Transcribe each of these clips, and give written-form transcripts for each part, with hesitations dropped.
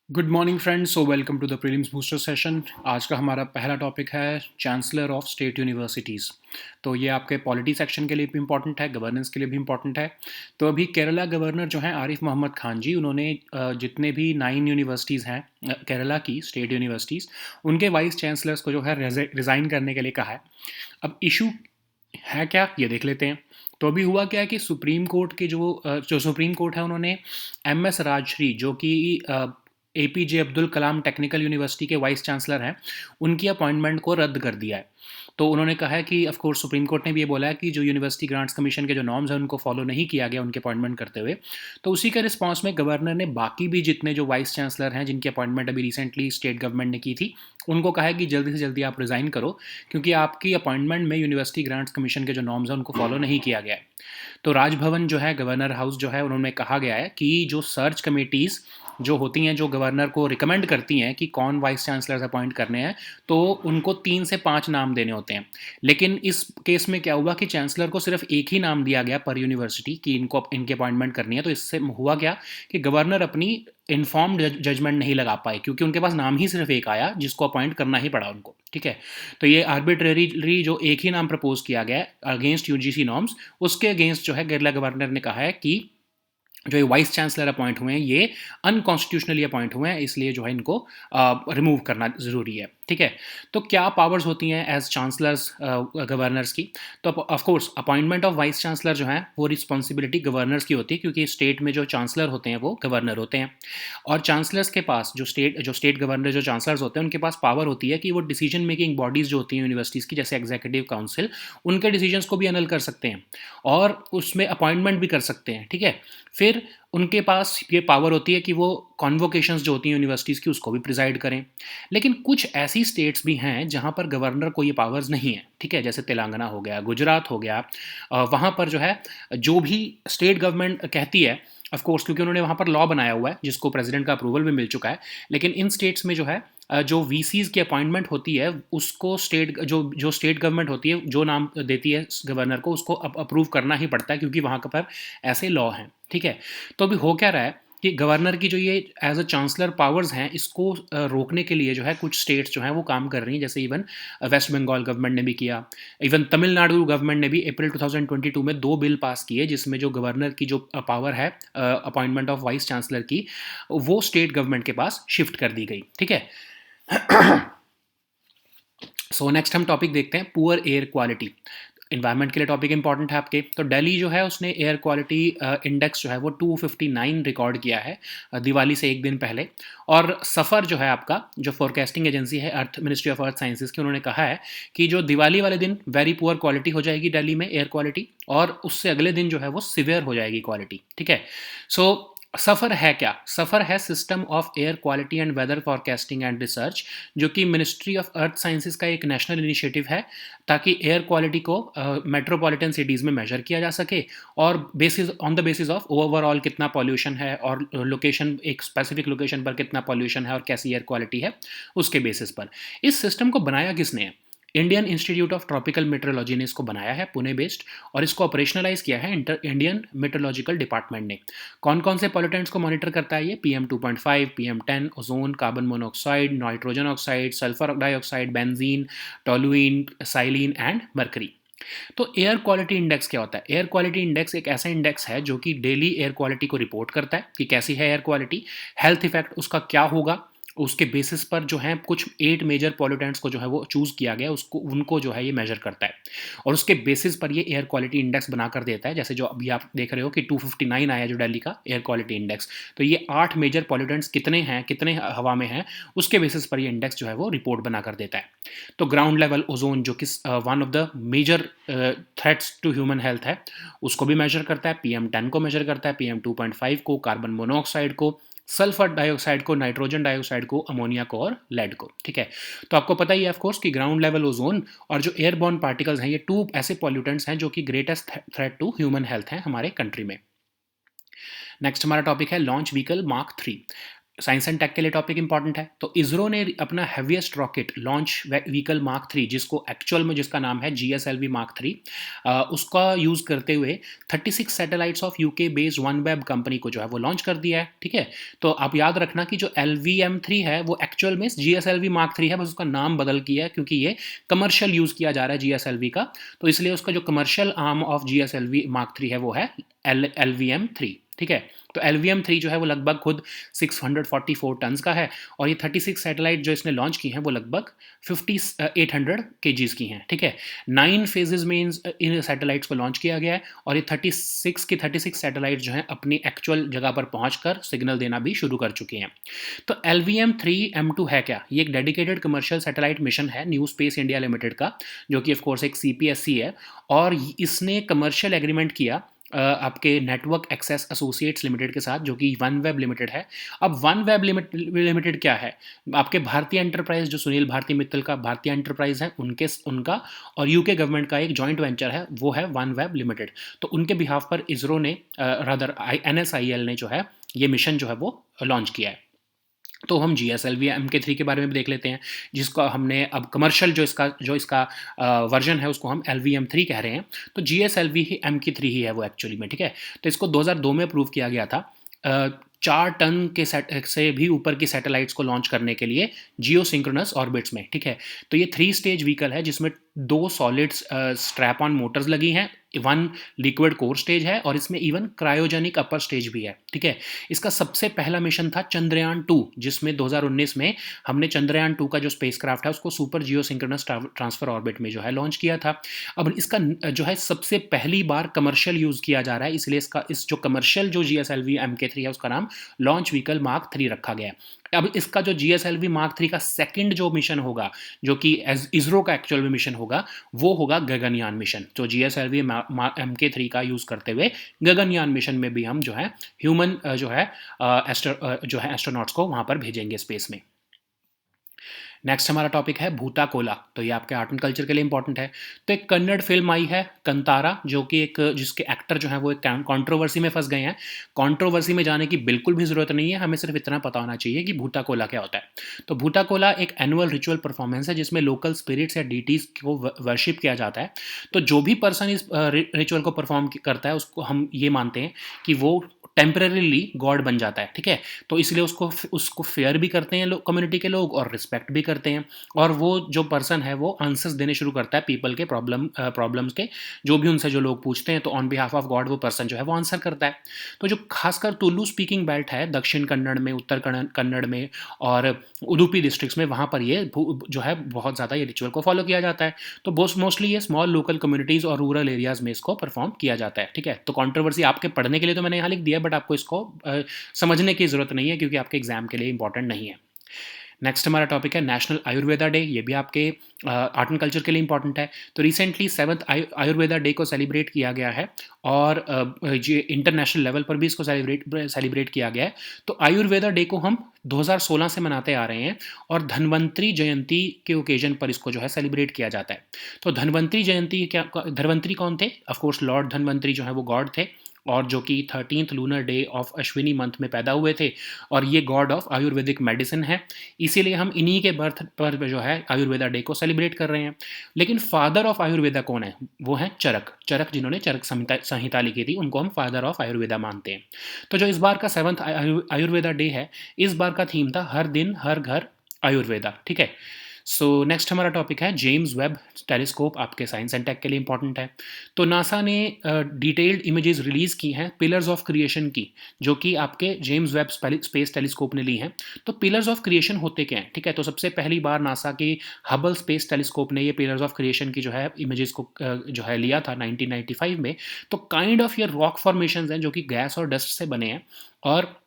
Good morning friends, so welcome to the prelims booster session. आज का हमारा पहला टॉपिक है चांसलर ऑफ स्टेट यूनिवर्सिटीज़। तो ये आपके पॉलिटी सेक्शन के लिए भी इंपॉर्टेंट है, गवर्नेंस के लिए भी इंपॉर्टेंट है। तो अभी केरला गवर्नर जो हैं आरिफ मोहम्मद खान जी, उन्होंने जितने भी 9 यूनिवर्सिटीज़ हैं केरला की स्टेट यूनिवर्सिटीज़, उनके वाइस चांसलर्स को जो है रिज़ाइन करने के लिए कहा है। अब इशू है क्या, ये देख लेते हैं। तो अभी हुआ क्या है कि सुप्रीम कोर्ट के जो सुप्रीम कोर्ट है, उन्होंने MS राजश्री, जो कि APJ Abdul Kalam technical university के वाइस चांसलर हैं, उनकी अपॉइंटमेंट को रद्द कर दिया है। तो उन्होंने कहा है कि ऑफ कोर्स सुप्रीम कोर्ट ने भी ये बोला है कि जो यूनिवर्सिटी ग्रांट्स कमीशन के जो नॉर्म्स हैं उनको फॉलो नहीं किया गया उनके अपॉइंटमेंट करते हुए। तो उसी के रिस्पॉन्स में गवर्नर ने बाकी भी जितने जो वाइस चांसलर हैं जिनकी अपॉइंटमेंट अभी रिसेंटली स्टेट गवर्नमेंट ने की थी, उनको कहा है कि जल्दी से जल्दी आप रिज़ाइन करो, क्योंकि आपकी अपॉइंटमेंट में यूनिवर्सिटी ग्रांट्स कमीशन के जो नॉर्म्स हैं उनको फॉलो नहीं किया गया है। तो राजभवन जो है, गवर्नर हाउस जो है, उन्होंने कहा गया है कि जो सर्च कमेटीज़ जो होती हैं, जो गवर्नर को रिकमेंड करती हैं कि कौन वाइस चांसलर्स अपॉइंट करने हैं, तो उनको 3 से 5 नाम देने होते हैं। लेकिन इस केस में क्या हुआ कि चांसलर को सिर्फ एक ही नाम दिया गया पर यूनिवर्सिटी कि इनको इनकी अपॉइंटमेंट करनी है। तो इससे हुआ क्या कि गवर्नर अपनी इन्फॉर्म्ड जजमेंट नहीं लगा पाए, क्योंकि उनके पास नाम ही सिर्फ एक आया जिसको अपॉइंट करना ही पड़ा उनको। ठीक है, तो ये आर्बिट्रेरीली जो एक ही नाम प्रपोज किया गया अगेंस्ट UGC नॉर्म्स, उसके अगेंस्ट जो है केरला गवर्नर ने कहा है कि जो ये वाइस चांसलर अपॉइंट हुए हैं ये अनकॉन्स्टिट्यूशनली अपॉइंट हुए हैं, इसलिए जो है इनको रिमूव करना ज़रूरी है। ठीक है, तो क्या पावर्स होती हैं एज चांसलर्स गवर्नर्स की? तो of course appointment of vice chancellor जो है वो रिस्पॉन्सिबिलिटी गवर्नर्स की होती है, क्योंकि स्टेट में जो चांसलर होते हैं वो गवर्नर होते हैं। और चांसलर्स के पास जो स्टेट गवर्नर जो चांसलर्स होते हैं उनके पास पावर होती है कि वो डिसीजन मेकिंग बॉडीज़ जो होती हैं यूनिवर्सिटीज़ की, जैसे एग्जीक्यूटिव काउंसिल, उनके डिसीजंस को भी अनल कर सकते हैं और उसमें अपॉइंटमेंट भी कर सकते हैं। ठीक है, फिर उनके पास ये पावर होती है कि वो कॉन्वोकेशंस जो होती हैं यूनिवर्सिटीज़ की उसको भी प्रिजाइड करें। लेकिन कुछ ऐसी स्टेट्स भी हैं जहाँ पर गवर्नर को ये पावर्स नहीं है। ठीक है, जैसे तेलंगाना हो गया, गुजरात हो गया। वहाँ पर जो है, जो भी स्टेट गवर्नमेंट कहती है, ऑफ कोर्स क्योंकि उन्होंने वहाँ पर लॉ बनाया हुआ है जिसको प्रेसिडेंट का अप्रूवल भी मिल चुका है। लेकिन इन स्टेट्स में जो है जो VCs की अपॉइंटमेंट होती है उसको स्टेट जो स्टेट गवर्नमेंट होती है जो नाम देती है गवर्नर को, उसको अप्रूव करना ही पड़ता है, क्योंकि वहाँ पर ऐसे लॉ हैं। ठीक है, तो अभी हो क्या रहा है कि गवर्नर की जो ये एज अ चांसलर पावर्स हैं, इसको रोकने के लिए जो है कुछ स्टेट्स जो हैं वो काम कर रही हैं। जैसे इवन वेस्ट बंगाल गवर्नमेंट ने भी किया, इवन तमिलनाडु गवर्नमेंट ने भी अप्रैल 2022 में 2 बिल पास किए जिसमें जो गवर्नर की जो पावर है अपॉइंटमेंट ऑफ वाइस चांसलर की, वो स्टेट गवर्नमेंट के पास शिफ्ट कर दी गई। ठीक है, सो नेक्स्ट हम टॉपिक देखते हैं पुअर एयर क्वालिटी। इन्वायरमेंट के लिए टॉपिक इंपॉर्टेंट है आपके। तो दिल्ली जो है उसने एयर क्वालिटी इंडेक्स जो है वो 259 रिकॉर्ड किया है दिवाली से एक दिन पहले। और सफ़र जो है आपका, जो फोरकास्टिंग एजेंसी है अर्थ मिनिस्ट्री ऑफ अर्थ साइंसेज की, उन्होंने कहा है कि जो दिवाली वाले दिन वेरी पुअर क्वालिटी हो जाएगी दिल्ली में एयर क्वालिटी, और उससे अगले दिन जो है वो सिवियर हो जाएगी क्वालिटी। ठीक है, सो सफ़र है क्या? सफ़र है system of air quality and weather forecasting and research, जो कि मिनिस्ट्री ऑफ अर्थ साइंसेज का एक नेशनल इनिशिएटिव है, ताकि एयर क्वालिटी को मेट्रोपॉलिटन सिटीज़ में मेजर किया जा सके, और on the basis of overall कितना पॉल्यूशन है और लोकेशन, एक स्पेसिफिक लोकेशन पर कितना पॉल्यूशन है और कैसी एयर क्वालिटी है, उसके बेसिस पर। इस सिस्टम को बनाया किसने है? Indian institute of tropical metrology ने इसको बनाया है, पुणे बेस्ड, और इसको ऑपरेशनलाइज किया है इंडियन मेट्रोलॉजिकल डिपार्टमेंट ने। कौन कौन से पॉल्यूटेंट्स को मॉनिटर करता है ये? PM2.5, PM10, ozone, carbon monoxide, nitrogen oxide, sulphur dioxide, benzene, toluene, xylene and mercury. तो एयर क्वालिटी इंडेक्स क्या होता है? एयर क्वालिटी इंडेक्स एक ऐसा इंडेक्स है जो कि डेली एयर क्वालिटी को रिपोर्ट करता है कि कैसी है एयर क्वालिटी, हेल्थ इफेक्ट उसका क्या होगा। उसके बेसिस पर जो है कुछ 8 मेजर पॉल्यूटेंट्स को जो है वो चूज़ किया गया, उसको उनको जो है ये मेजर करता है, और उसके बेसिस पर ये एयर क्वालिटी इंडेक्स बनाकर देता है। जैसे जो अभी आप देख रहे हो कि 259 आया जो दिल्ली का एयर क्वालिटी इंडेक्स, तो ये 8 मेजर पॉल्यूटेंट्स कितने हैं, कितने हवा में हैं, उसके बेसिस पर ये इंडेक्स जो है वो रिपोर्ट बनाकर देता है। तो ग्राउंड लेवल ओजोन, जो कि one of the major threats to human health है, उसको भी मेजर करता है। PM10 को मेजर करता है, PM2.5 को, कार्बन मोनोऑक्साइड को, सल्फर डाइऑक्साइड को, नाइट्रोजन डाइऑक्साइड को, अमोनिया को और लेड को। ठीक है, तो आपको पता ही है ऑफ कोर्स कि ग्राउंड लेवल ओजोन और जो एयरबॉर्न पार्टिकल्स हैं, ये 2 ऐसे पॉल्यूटेंट्स हैं जो कि greatest threat to human health हैं हमारे कंट्री में। नेक्स्ट हमारा टॉपिक है launch vehicle Mark 3। Science and tech के लिए टॉपिक इंपॉर्टेंट है। तो इसरो ने अपना heaviest rocket launch vehicle mark 3, जिसको एक्चुअल में जिसका नाम है GSLV मार्क 3, उसका यूज़ करते हुए 36 satellites of UK based one web company को जो है वो लॉन्च कर दिया है। ठीक है, तो आप याद रखना कि जो LVM-3 है वो एक्चुअल में GSLV मार्क 3 है, बस उसका नाम बदल किया है क्योंकि ये कमर्शियल यूज़ किया जा रहा है GSLV का, तो इसलिए उसका जो commercial arm of GSLV mark 3 है वो है LVM-3। ठीक है, तो LVM-3 जो है वो लगभग खुद 644 टन्स का है, और ये 36 सैटेलाइट जो इसने लॉन्च की हैं वो लगभग 800 केजीज की हैं। ठीक है, 9 फेजेज में इन सैटेलाइट्स को लॉन्च किया गया है, और ये 36 सैटेलाइट जो हैं अपनी एक्चुअल जगह पर पहुंचकर सिग्नल देना भी शुरू कर चुके हैं। तो LVM-3M2 है क्या? ये एक डेडिकेटेड कमर्शियल सैटेलाइट मिशन है न्यू स्पेस इंडिया लिमिटेड का, जो कि ऑफकोर्स एक CPSC है, और इसने कमर्शियल एग्रीमेंट किया आपके नेटवर्क एक्सेस एसोसिएट्स लिमिटेड के साथ, जो कि वन वेब लिमिटेड है। अब वन वेब लिमिटेड क्या है? आपके भारतीय एंटरप्राइज, जो सुनील भारती मित्तल का भारतीय एंटरप्राइज है, उनका और यूके गवर्नमेंट का एक जॉइंट वेंचर है, वो है वन वेब लिमिटेड। तो उनके बिहाफ पर इसरो ने रादर NSIL ने जो है ये मिशन जो है वो लॉन्च किया है। तो हम GSLV MK3 के बारे में भी देख लेते हैं, जिसका हमने अब कमर्शियल जो इसका वर्जन है उसको हम LVM-3 कह रहे हैं। तो GSLV ही MK3 ही है वो एक्चुअली में। ठीक है, तो इसको 2002 में अप्रूव किया गया था 4 टन के से भी ऊपर की सैटेलाइट्स को लॉन्च करने के लिए जियो सिंक्रोनस ऑर्बिट्स में। ठीक है, तो ये 3 स्टेज व्हीकल है जिसमें 2 सॉलिड स्ट्रैप ऑन मोटर्स लगी हैं, 1 लिक्विड कोर स्टेज है, और इसमें इवन क्रायोजेनिक अपर स्टेज भी है। ठीक है, इसका सबसे पहला मिशन था चंद्रयान 2, जिसमें 2019 में हमने चंद्रयान 2 का जो स्पेसक्राफ्ट है उसको सुपर जियो सिंक्रोनस ट्रांसफर ऑर्बिट में जो है लॉन्च किया था। अब इसका जो है सबसे पहली बार कमर्शियल यूज़ किया जा रहा है, इसलिए इस जो कमर्शियल जो GSLV MK3 है उसका नाम लॉन्च व्हीकल मार्क 3 रखा गया है। अब इसका जो GSLV मार्क 3 का सेकंड जो मिशन होगा, जो कि इसरो का एक्चुअल में मिशन होगा, वो होगा गगनयान मिशन। तो GSLV MK3 का यूज़ करते हुए गगनयान मिशन में भी हम जो है ह्यूमन जो है एस्ट्रोनॉट्स को वहाँ पर भेजेंगे स्पेस में। नेक्स्ट हमारा टॉपिक है भूता कोला। तो ये आपके आर्ट एंड कल्चर के लिए इंपॉर्टेंट है। तो एक कन्नड़ फिल्म आई है कंतारा, जो कि जिसके एक्टर जो है वो एक कंट्रोवर्सी में फंस गए हैं। कंट्रोवर्सी में जाने की बिल्कुल भी ज़रूरत नहीं है, हमें सिर्फ इतना पता होना चाहिए कि भूता कोला क्या होता है। तो भूता कोला एक एनुअल रिचुअल परफॉर्मेंस है जिसमें लोकल स्पिरिट्स या डीटीज़ को वर्शिप किया जाता है। तो जो भी पर्सन इस रिचुअल को परफॉर्म करता है उसको हम ये मानते हैं कि वो टेम्परेरीली गॉड बन जाता है। ठीक है, तो इसलिए उसको फेयर भी करते हैं कम्युनिटी के लोग, और रिस्पेक्ट भी करते हैं, और वो जो पर्सन है वो आंसर्स देने शुरू करता है पीपल के प्रॉब्लम्स के, जो भी उनसे जो लोग पूछते हैं, तो ऑन बिहाफ ऑफ गॉड वो पर्सन जो है वो आंसर करता है। तो जो खासकर तुलु स्पीकिंग बेल्ट है दक्षिण कन्नड़ में, उत्तर कन्नड़ में और उडुपी डिस्ट्रिक्ट्स में, वहाँ पर ये जो है बहुत ज़्यादा ये रिचुअल को फॉलो किया जाता है। तो मोस्टली ये स्मॉल लोकल कम्युनिटीज़ और रूरल एरियाज़ में इसको परफॉर्म किया जाता है। ठीक है, तो कंट्रोवर्सी आपके पढ़ने के लिए तो मैंने यहाँ लिख दिया, बट आपको इसको समझने की ज़रूरत नहीं है क्योंकि आपके एग्जाम के लिए इंपॉर्टेंट नहीं है। नेक्स्ट हमारा टॉपिक है नेशनल आयुर्वेदा डे। ये भी आपके आर्ट एंड कल्चर के लिए इंपॉर्टेंट है। तो रिसेंटली 7th आयुर्वेदा डे को सेलिब्रेट किया गया है, और ये इंटरनेशनल लेवल पर भी इसको सेलिब्रेट किया गया है। तो आयुर्वेदा डे को हम 2016 से मनाते आ रहे हैं, और धन्वंतरी जयंती के ओकेजन पर इसको जो है सेलिब्रेट किया जाता है। तो धन्वंतरी कौन थे? ऑफकोर्स लॉर्ड धन्वंतरी जो है वो गॉड थे, और जो कि 13th lunar day of Ashwini month में पैदा हुए थे, और ये गॉड ऑफ आयुर्वेदिक मेडिसिन है, इसीलिए हम इन्हीं के बर्थ पर जो है आयुर्वेदा डे को सेलिब्रेट कर रहे हैं। लेकिन फादर ऑफ आयुर्वेदा कौन है? वो है चरक जिन्होंने चरक संहिता लिखी थी, उनको हम फादर ऑफ आयुर्वेदा मानते हैं। तो जो इस बार का 7th आयुर्वेदा डे है, इस बार का थीम था हर दिन हर घर आयुर्वेदा। ठीक है, सो नेक्स्ट हमारा टॉपिक है जेम्स वेब टेलीस्कोप, आपके साइंस एंड टेक के लिए इंपॉर्टेंट है। तो नासा ने डिटेल्ड इमेजेस रिलीज़ की हैं पिलर्स ऑफ क्रिएशन की, जो कि आपके जेम्स वेब स्पेस टेलीस्कोप ने ली हैं। तो पिलर्स ऑफ क्रिएशन होते क्या हैं? ठीक है, तो सबसे पहली बार नासा के हबल स्पेस टेलीस्कोप ने ये पिलर्स ऑफ क्रिएशन की जो है इमेजेस को जो है लिया था 1995 में। तो काइंड ऑफ ये रॉक फॉर्मेशन हैं जो कि गैस और डस्ट से बने हैं, और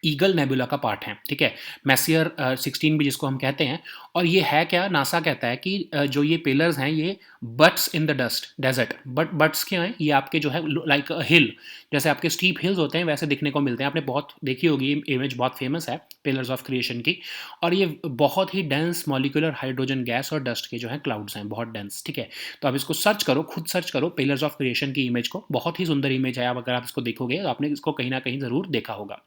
ईगल नेबुला का पार्ट है। ठीक है, मैसियर 16 भी जिसको हम कहते हैं। और ये है क्या? नासा कहता है कि जो ये पिलर्स हैं ये buttes in the dust desert. Buttes क्या हैं? ये आपके जो है लाइक हिल, जैसे आपके स्टीप हिल्स होते हैं वैसे दिखने को मिलते हैं। आपने बहुत देखी होगी, इमेज बहुत फेमस है पिलर्स ऑफ क्रिएशन की। और ये बहुत ही डेंस मॉलिक्यूलर हाइड्रोजन गैस और डस्ट के जो है क्लाउड्स हैं, बहुत डेंस। ठीक है, तो आप इसको सर्च करो, खुद सर्च करो पिलर्स ऑफ क्रिएशन की इमेज को, बहुत ही सुंदर इमेज है। अगर आप इसको देखोगे तो आपने इसको कहीं ना कहीं ज़रूर देखा होगा।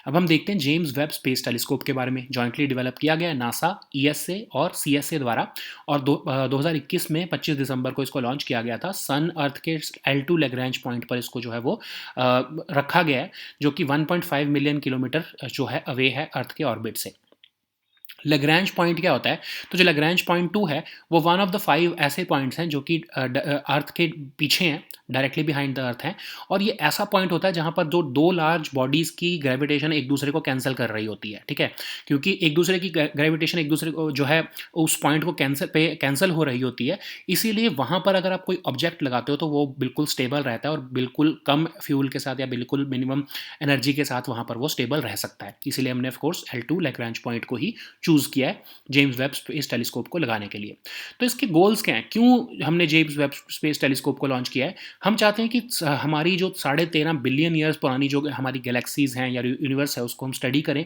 अब हम देखते हैं जेम्स वेब स्पेस टेलीस्कोप के बारे में। जॉइंटली डेवलप किया गया नासा, ईएसए और सीएसए द्वारा, और 2021 में 25 दिसंबर को इसको लॉन्च किया गया था। सन अर्थ के L2 लैग्रेंज पॉइंट पर इसको जो है वो रखा गया है, जो कि 1.5 मिलियन किलोमीटर जो है अवे है अर्थ के ऑर्बिट से। लैग्रेंज पॉइंट क्या होता है? तो जो लैग्रेंज पॉइंट 2 है, वो वन ऑफ द 5 ऐसे पॉइंट्स हैं जो कि अर्थ के पीछे हैं, डायरेक्टली बिहाइंड द अर्थ हैं, और ये ऐसा पॉइंट होता है जहाँ पर जो दो लार्ज बॉडीज़ की ग्रेविटेशन एक दूसरे को कैंसिल कर रही होती है, ठीक है? क्योंकि एक दूसरे की ग्रेविटेशन एक दूसरे को जो है उस पॉइंट को कैंसिल हो रही होती है, इसीलिए वहाँ पर अगर आप कोई ऑब्जेक्ट लगाते हो तो वो बिल्कुल स्टेबल रहता है और बिल्कुल कम फ्यूल के साथ या बिल्कुल मिनिमम एनर्जी के साथ वहाँ पर वो स्टेबल रह सकता है। इसीलिए हमने ऑफकोर्स L2 लैग्रेंज पॉइंट को ही चूज़ किया है जेम्स वेब स्पेस टेलीस्कोप को लगाने के लिए। तो इसके गोल्स क्या हैं? क्यों हमने जेम्स वेब स्पेस टेलीस्कोप को लॉन्च किया है? हम चाहते हैं कि हमारी जो 13.5 बिलियन ईयर्स पुरानी जो हमारी गैलेक्सीज़ हैं या यूनिवर्स है, उसको हम स्टडी करें।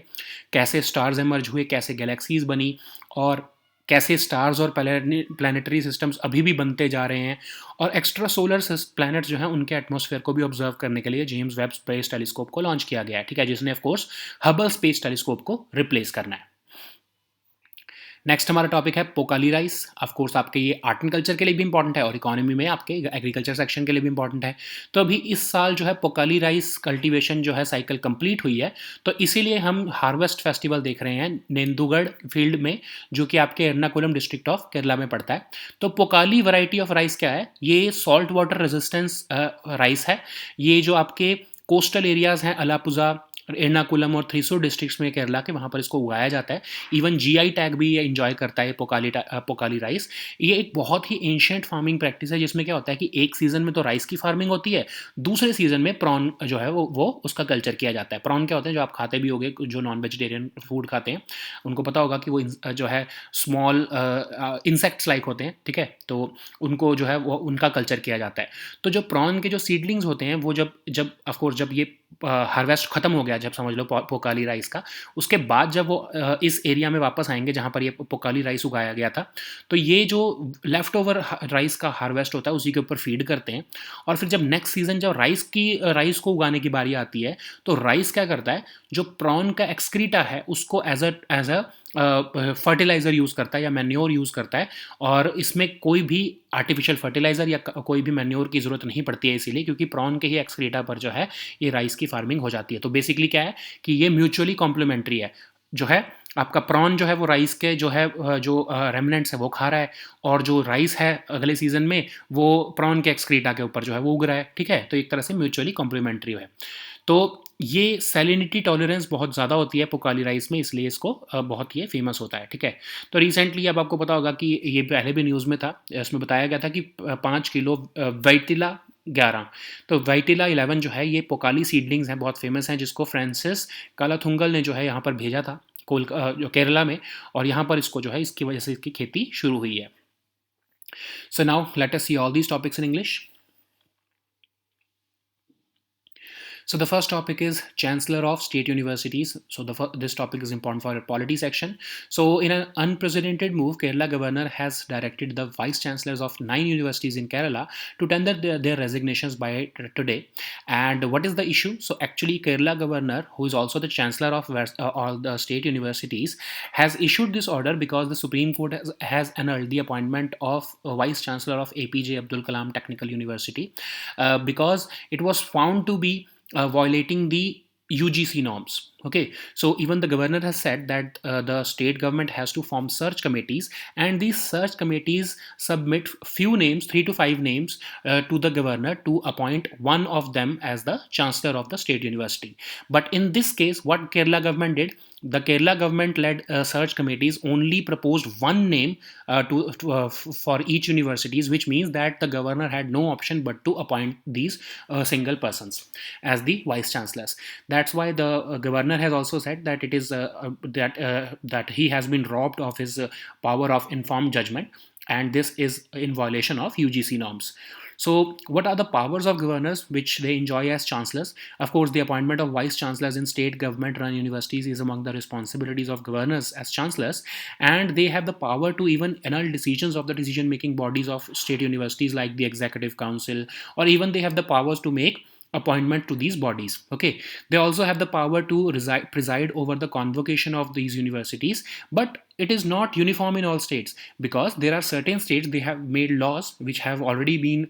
कैसे स्टार्स एमर्ज हुए, कैसे गैलेक्सीज़ बनी, और कैसे स्टार्स और प्लानिटरी सिस्टम्स अभी भी बनते जा रहे हैं, और एक्स्ट्रा सोलर प्लैनेट्स जो हैं उनके एटमॉस्फेयर को भी ऑब्जर्व करने के लिए जेम्स वेब स्पेस टेलीस्कोप को लॉन्च किया गया है, ठीक है, जिसने of course Hubble space telescope को रिप्लेस करना है। नेक्स्ट हमारा टॉपिक है पोकाली राइस। ऑफ कोर्स आपके ये आर्ट एंड कल्चर के लिए भी इंपॉर्टेंट है और इकोनॉमी में आपके एग्रीकल्चर सेक्शन के लिए भी इंपॉर्टेंट है। तो अभी इस साल जो है पोकाली राइस कल्टीवेशन जो है साइकिल कंप्लीट हुई है, तो इसीलिए हम हार्वेस्ट फेस्टिवल देख रहे हैं नेंदुगढ़ फील्ड में, जो कि आपके एर्नाकुलम डिस्ट्रिक्ट ऑफ केरला में पड़ता है। तो पोकाली वैरायटी ऑफ राइस क्या है? ये सॉल्ट वाटर रेजिस्टेंस राइस है। ये जो आपके कोस्टल एरियाज़ हैं, अलापुजा, एर्नाकुलम और थ्रिसुर डिस्ट्रिक्ट्स में केरला के, वहाँ पर इसको उगाया जाता है। इवन जीआई टैग भी ये इंजॉय करता है पोकाली राइस। ये एक बहुत ही एंशिएंट फार्मिंग प्रैक्टिस है, जिसमें क्या होता है कि एक सीज़न में तो राइस की फार्मिंग होती है, दूसरे सीज़न में प्रॉन जो है वो उसका कल्चर किया जाता है। प्रॉन क्या होते हैं? जो आप खाते भी होगे, जो नॉन वेजिटेरियन फूड खाते हैं उनको पता होगा कि वो जो है स्मॉल इंसेक्ट्स लाइक होते हैं, ठीक है? तो उनको जो है वो उनका कल्चर किया जाता है। तो जो प्रॉन के जो सीडलिंग्स होते हैं, वो जब जब ऑफकोर्स जब ये हार्वेस्ट खत्म हो गया, जब समझ लो पोकाली राइस का, उसके बाद जब वो इस एरिया में वापस आएंगे जहाँ पर ये पोकाली राइस उगाया गया था, तो ये जो लेफ्ट ओवर राइस का हार्वेस्ट होता है उसी के ऊपर फीड करते हैं। और फिर जब नेक्स्ट सीजन जब राइस को उगाने की बारी आती है, तो राइस क्या करता है? जो प्रॉन का एक्सक्रीटा है उसको एज अ फर्टिलाइज़र यूज़ करता है या मैन्योर यूज़ करता है, और इसमें कोई भी आर्टिफिशियल फर्टिलाइज़र या कोई भी मैन्योर की ज़रूरत नहीं पड़ती है, इसीलिए क्योंकि प्रॉन के ही एक्सक्रीटा पर जो है ये राइस की फार्मिंग हो जाती है। तो बेसिकली क्या है कि ये म्यूचुअली कॉम्प्लीमेंट्री है। जो है आपका प्रॉन जो है वो राइस के जो है जो रेमनेंट्स है वो खा रहा है, और जो राइस है अगले सीजन में वो प्रॉन के एक्सक्रीटा के ऊपर जो है वो उग रहा है, ठीक है? तो एक तरह से म्यूचुअली कॉम्प्लीमेंट्री है। तो ये सैलिनिटी टॉलरेंस बहुत ज़्यादा होती है पोकाली राइस में, इसलिए इसको बहुत ये फेमस होता है, ठीक है? तो रिसेंटली अब आपको पता होगा कि ये पहले भी न्यूज़ में था, इसमें बताया गया था कि 5 किलो वैटिला 11, तो वैटिला 11 जो है ये पोकाली सीडलिंग्स हैं, बहुत फेमस हैं, जिसको फ्रांसिस कालाथुंगल ने जो है यहाँ पर भेजा था जो केरला में, और यहाँ पर इसको जो है इसकी वजह से इसकी खेती शुरू हुई है। So now let us see all these topics in English. So the first topic is Chancellor of State Universities. So this topic is important for a polity section. So in an unprecedented move, Kerala governor has directed the vice chancellors of 9 universities in Kerala to tender their resignations by today. And what is the issue? So actually, Kerala governor, who is also the chancellor of all the state universities, has issued this order because the Supreme Court has annulled the appointment of vice chancellor of APJ Abdul Kalam Technical University because it was found to be violating the UGC norms. Okay, so even the governor has said that the state government has to form search committees, and these search committees submit few names, 3 to 5 names, to the governor to appoint one of them as the chancellor of the state university. But in this case, what Kerala government did, the Kerala government led search committees only proposed one name for each universities, which means that the governor had no option but to appoint these single persons as the vice chancellors. That's why the governor has also said that it is that he has been robbed of his power of informed judgment, and this is in violation of UGC norms. So, what are the powers of governors which they enjoy as chancellors? Of course, the appointment of vice chancellors in state government-run universities is among the responsibilities of governors as chancellors, and they have the power to even annul decisions of the decision-making bodies of state universities like the executive council, or even they have the powers to make appointment to these bodies. Okay, they also have the power to preside over the convocation of these universities, but it is not uniform in all states, because there are certain states they have made laws which have already been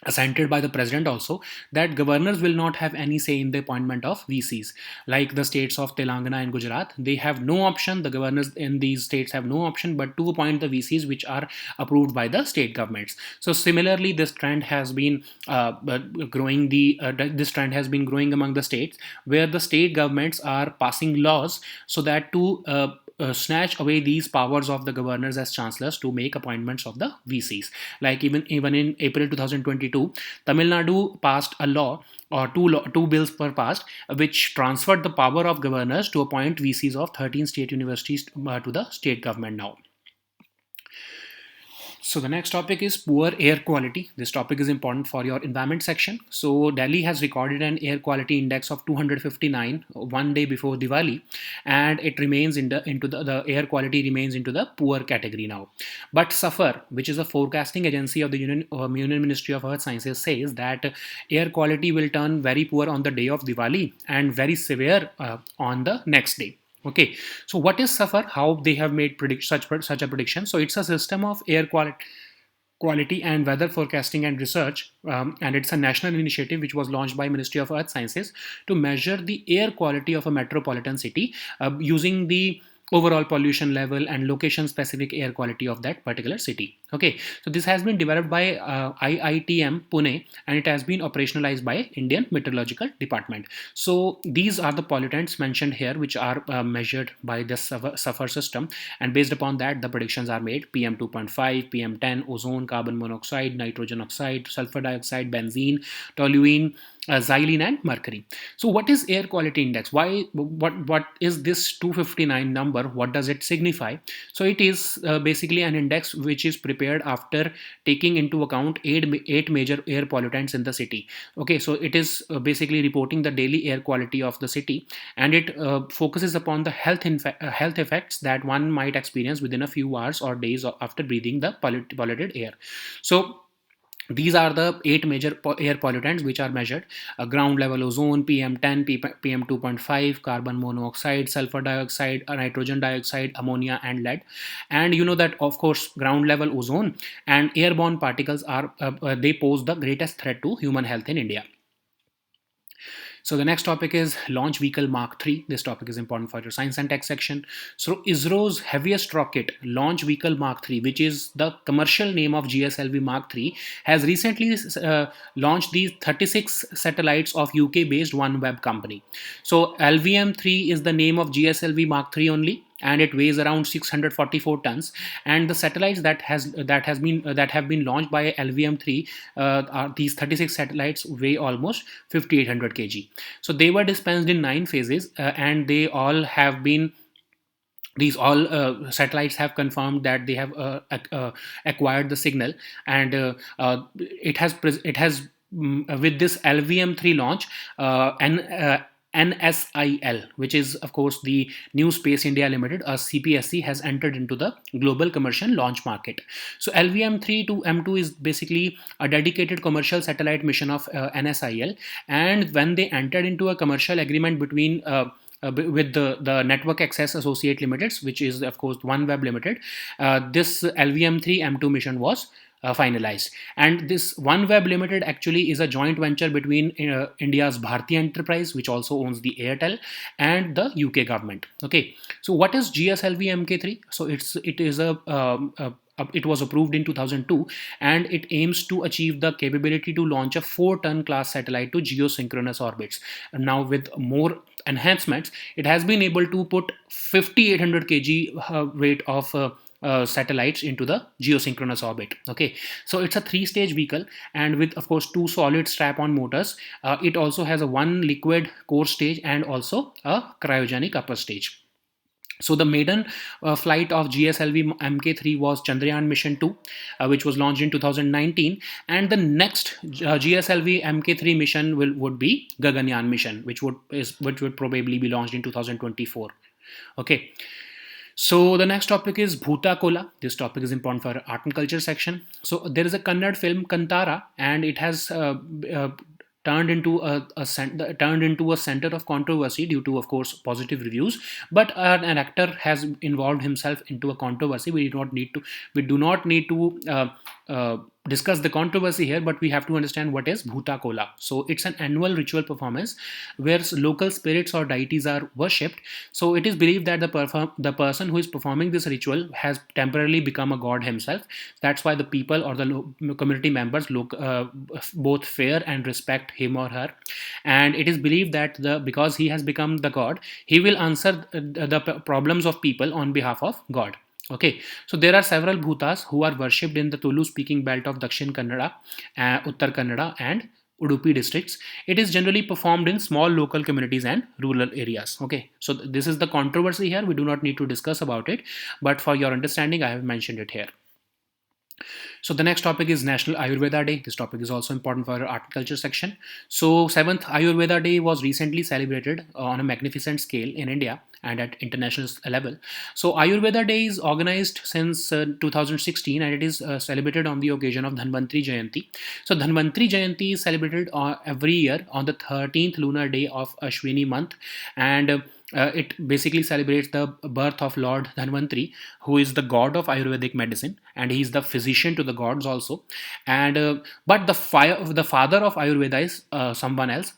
assented by the president also, that governors will not have any say in the appointment of VCs. Like the states of Telangana and Gujarat, they have no option, the governors in these states have no option but to appoint the VCs which are approved by the state governments. So similarly, this trend has been this trend has been growing among the states, where the state governments are passing laws so that to snatch away these powers of the governors as chancellors to make appointments of the VCs. Like even in April 2022, Tamil Nadu passed a law, or two bills were passed, which transferred the power of governors to appoint VCs of 13 state universities to the state government now. So the next topic is poor air quality. This topic is important for your environment section. So Delhi has recorded an air quality index of 259 one day before Diwali, and it remains the air quality remains into the poor category now. But SAFAR, which is a forecasting agency of the Union Ministry of Earth Sciences, says that air quality will turn very poor on the day of Diwali and very severe on the next day. Okay, so what is SAFAR? How they have made such a prediction? So it's a system of air quality and weather forecasting and research, and it's a national initiative which was launched by Ministry of Earth Sciences to measure the air quality of a metropolitan city using the overall pollution level and location specific air quality of that particular city. Okay, so this has been developed by IITM Pune, and it has been operationalized by Indian Meteorological Department. So these are the pollutants mentioned here which are measured by this SAFAR system, and based upon that the predictions are made: PM 2.5, PM 10, ozone, carbon monoxide, nitrogen oxide, sulfur dioxide, benzene, toluene, xylene and mercury. So what is air quality index? What is this 259 number? What does it signify? So it is basically an index which is prepared after taking into account eight major air pollutants in the city. Okay, so it is basically reporting the daily air quality of the city, and it focuses upon the health effects that one might experience within a few hours or days after breathing the polluted air. So these are the eight major air pollutants which are measured: ground level ozone, PM10, PM 2.5, carbon monoxide, sulfur dioxide, nitrogen dioxide, ammonia and lead. And you know that of course ground level ozone and airborne particles are they pose the greatest threat to human health in India. So the next topic is Launch Vehicle Mark III. This topic is important for your science and tech section. So ISRO's heaviest rocket, Launch Vehicle Mark III, which is the commercial name of GSLV Mark III, has recently launched these 36 satellites of UK-based OneWeb company. So LVM-3 is the name of GSLV Mark III only, and it weighs around 644 tons. And the satellites that have been launched by LVM3, are these 36 satellites weigh almost 5800 kg. So they were dispensed in 9 phases, and they all have been these all satellites have confirmed that they have acquired the signal, and it has with this LVM3 launch, NSIL, which is of course the New Space India Limited, CPSC, has entered into the global commercial launch market. So LVM3 to M2 is basically a dedicated commercial satellite mission of NSIL, and when they entered into a commercial agreement between with the Network Access Associate Limited, which is of course OneWeb Limited, this LVM3 M2 mission was finalized. And this OneWeb Limited actually is a joint venture between India's Bharti Enterprise, which also owns the Airtel, and the UK government. Okay, so what is GSLV MK3? So it was approved in 2002, and it aims to achieve the capability to launch a 4-ton class satellite to geosynchronous orbits. And now with more enhancements, it has been able to put 5800 kg weight of satellites into the geosynchronous orbit. Okay, so it's a 3-stage vehicle, and with of course 2 solid strap-on motors. It also has a 1 liquid core stage and also a cryogenic upper stage. So the maiden flight of GSLV Mk3 was Chandrayaan Mission 2, which was launched in 2019, and the next GSLV Mk3 mission would be Gaganyaan mission, which would probably be launched in 2024. Okay. So the next topic is Bhuta Kola. This topic is important for art and culture section. So there is a Kannada film Kantara, and it has turned into a center of controversy due to, of course, positive reviews. But an actor has involved himself into a controversy. We do not need to uh, discuss the controversy here, but we have to understand what is Bhuta Kola. So it's an annual ritual performance where local spirits or deities are worshipped. So it is believed that the person who is performing this ritual has temporarily become a god himself. That's why the people or the community members both fear and respect him or her. And it is believed that because he has become the god, he will answer the problems of people on behalf of God. Okay, so there are several bhutas who are worshipped in the Tulu speaking belt of Dakshin Kannada, Uttar Kannada, and Udupi districts. It is generally performed in small local communities and rural areas. Okay, so this is the controversy here. We do not need to discuss about it, but for your understanding, I have mentioned it here. So the next topic is National Ayurveda Day. This topic is also important for our art and culture section. So 7th Ayurveda Day was recently celebrated on a magnificent scale in India and at international level. So Ayurveda Day is organized since 2016, and it is celebrated on the occasion of Dhanvantri Jayanti. So Dhanvantri Jayanti is celebrated every year on the 13th lunar day of Ashwini month, and it basically celebrates the birth of Lord Dhanvantri, who is the god of Ayurvedic medicine, and he is the physician to the gods also. And but the father of Ayurveda is someone else.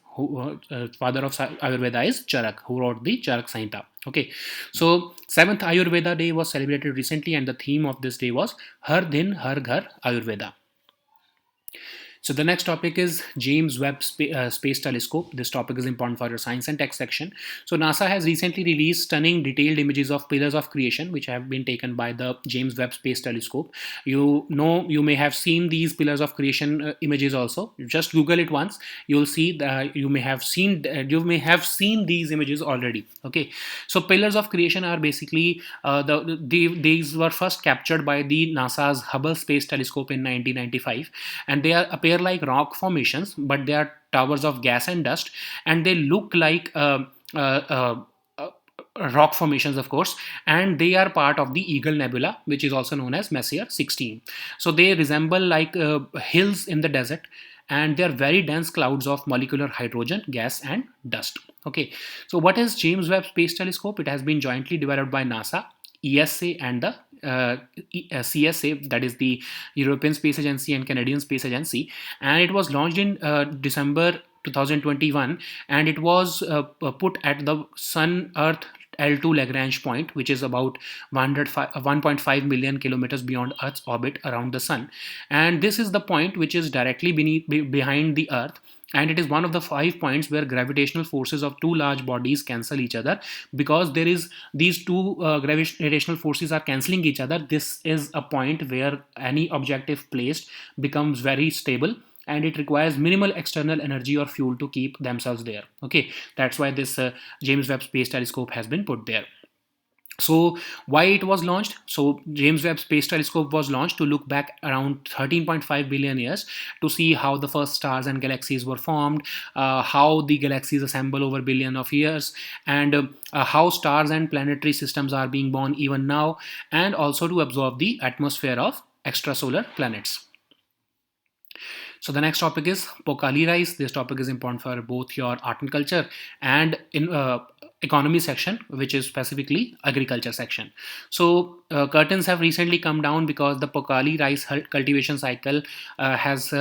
Father of Ayurveda is Charak, who wrote the Charak Samhita. Okay, so 7th Ayurveda Day was celebrated recently, and the theme of this day was Har Din Har Ghar Ayurveda. So the next topic is James Webb Space Telescope. This topic is important for your science and tech section. So NASA has recently released stunning detailed images of pillars of creation, which have been taken by the James Webb Space Telescope. You may have seen these pillars of creation images also. Just Google it once. You'll see that you may have seen these images already. Okay, so pillars of creation are basically these were first captured by the NASA's Hubble Space Telescope in 1995, and they appear like rock formations, but they are towers of gas and dust, and they look like rock formations, of course, and they are part of the Eagle Nebula, which is also known as Messier 16. So they resemble like hills in the desert, and they are very dense clouds of molecular hydrogen, gas, and dust. Okay, so what is James Webb Space Telescope? It has been jointly developed by NASA, ESA, and the CSA, that is the European Space Agency and Canadian Space Agency, and it was launched in December 2021, and it was put at the Sun Earth L2 Lagrange point, which is about 1.5 million kilometers beyond Earth's orbit around the Sun. And this is the point which is directly behind the Earth, and it is one of the 5 points where gravitational forces of two large bodies cancel each other. Because there is these two gravitational forces are cancelling each other, this is a point where any objective placed becomes very stable, and it requires minimal external energy or fuel to keep themselves there. Okay, that's why this James Webb Space Telescope has been put there. So why it was launched? So James Webb Space Telescope was launched to look back around 13.5 billion years to see how the first stars and galaxies were formed, how the galaxies assemble over billion of years, and how stars and planetary systems are being born even now, and also to observe the atmosphere of extrasolar planets. So the next topic is Pokali rice. This topic is important for both your art and culture and in economy section, which is specifically agriculture section. So curtains have recently come down because the Pokali rice cultivation cycle has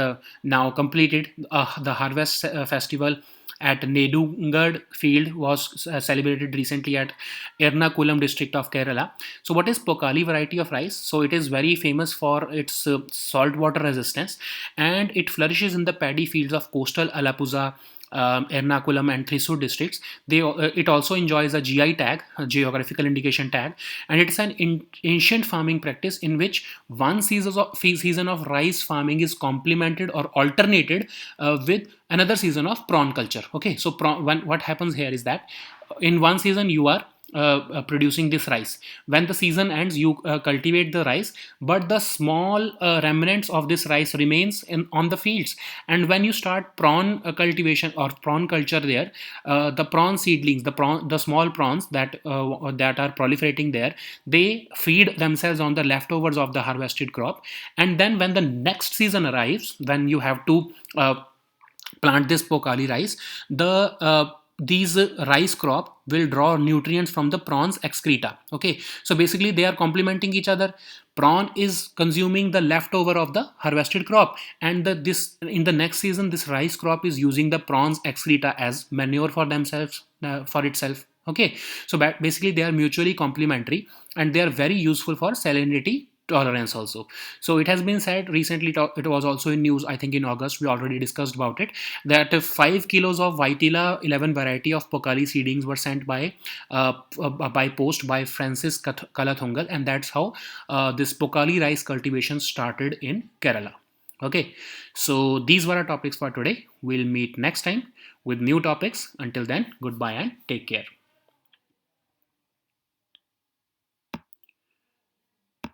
now completed. The harvest festival at Nedungad field was celebrated recently at Ernakulam district of Kerala. So what is Pokali variety of rice? So it is very famous for its saltwater resistance, and it flourishes in the paddy fields of coastal Alappuzha, Ernakulam, and Thrissur districts. It also enjoys a GI tag, a geographical indication tag, and it's an ancient farming practice in which one season of rice farming is complemented or alternated with another season of prawn culture. Okay, so what happens here is that in one season you are producing this rice. When the season ends, you cultivate the rice, but the small remnants of this rice remains on the fields. And when you start prawn cultivation or prawn culture there, the prawn seedlings, the small prawns that are proliferating there, they feed themselves on the leftovers of the harvested crop. And then when the next season arrives, when you have to plant this Pokali rice, these rice crop will draw nutrients from the prawns excreta. Okay, so basically they are complementing each other. Prawn is consuming the leftover of the harvested crop, and this in the next season this rice crop is using the prawns excreta as manure for themselves, for itself. Okay, so basically they are mutually complementary, and they are very useful for salinity tolerance also. So it has been said recently, it was also in news, I think in August we already discussed about it, that 5 kilos of Vitila 11 variety of Pokali seedlings were sent by post by Francis Kalathungal, and that's how this Pokali rice cultivation started in Kerala. Okay, so these were our topics for today. We'll meet next time with new topics. Until then, goodbye and take care.